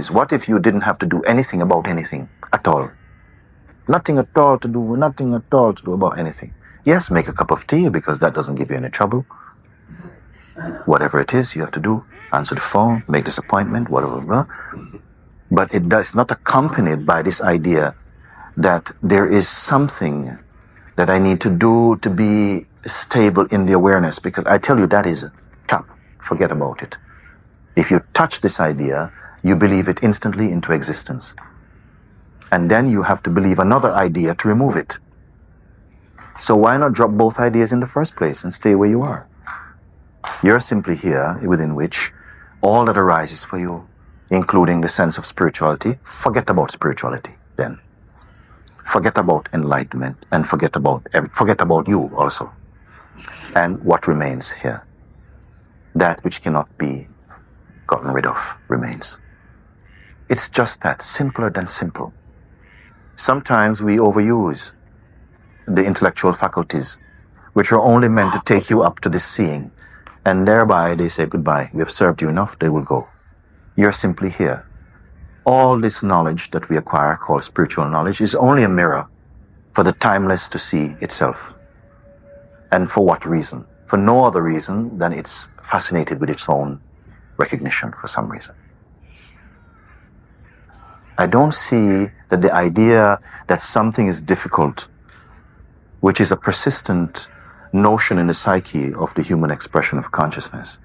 is, what if you didn't have to do anything about anything at all? Nothing at all to do about anything. Yes, make a cup of tea because that doesn't give you any trouble. Whatever it is you have to do, answer the phone, make this appointment, whatever. But it does not accompanied by this idea that there is something that I need to do to be stable in the awareness, because I tell you that is cap. Forget about it. If you touch this idea, you believe it instantly into existence. And then you have to believe another idea to remove it. So why not drop both ideas in the first place and stay where you are? You're simply here within which all that arises for you, including the sense of spirituality, forget about spirituality then. Forget about enlightenment and forget about you also. And what remains here? That which cannot be gotten rid of remains. It's just that, simpler than simple. Sometimes we overuse the intellectual faculties, which are only meant to take you up to this seeing, and thereby they say goodbye. We have served you enough, they will go. You're simply here. All this knowledge that we acquire, called spiritual knowledge, is only a mirror for the timeless to see itself. And for what reason? For no other reason than it's fascinated with its own recognition for some reason. I don't see that the idea that something is difficult, which is a persistent notion in the psyche of the human expression of consciousness,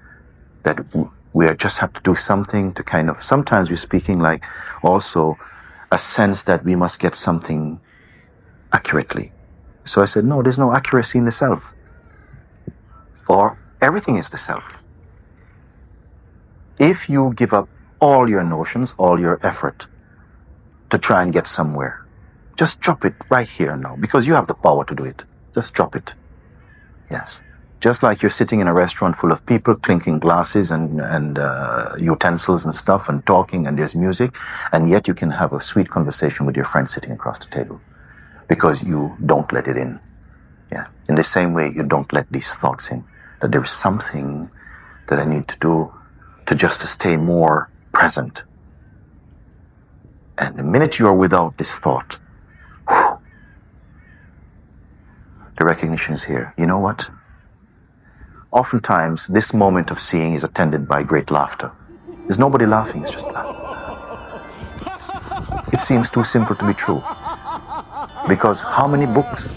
that we just have to do something to kind of, sometimes we're speaking like also a sense that we must get something accurately. So I said, no, there's no accuracy in the self. For everything is the self. If you give up all your notions, all your effort to try and get somewhere, just drop it right here now, because you have the power to do it. Just drop it. Yes. Just like you're sitting in a restaurant full of people clinking glasses and utensils and stuff and talking and there's music, and yet you can have a sweet conversation with your friend sitting across the table because you don't let it in. Yeah. In the same way, you don't let these thoughts in, that there is something that I need to do to stay more present. And the minute you are without this thought, the recognition is here. You know what? Oftentimes, this moment of seeing is attended by great laughter. There's nobody laughing, it's just that. It seems too simple to be true. Because how many books,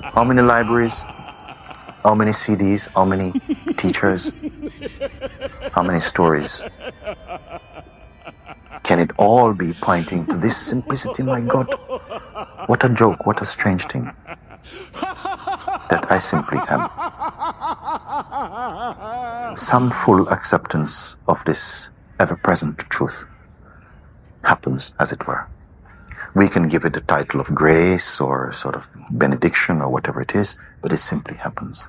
how many libraries, how many CDs, how many teachers, how many stories? Can it all be pointing to this simplicity? My God, what a joke, what a strange thing. That I simply am. Some full acceptance of this ever-present truth happens, as it were. We can give it the title of grace or sort of benediction or whatever it is, but it simply happens.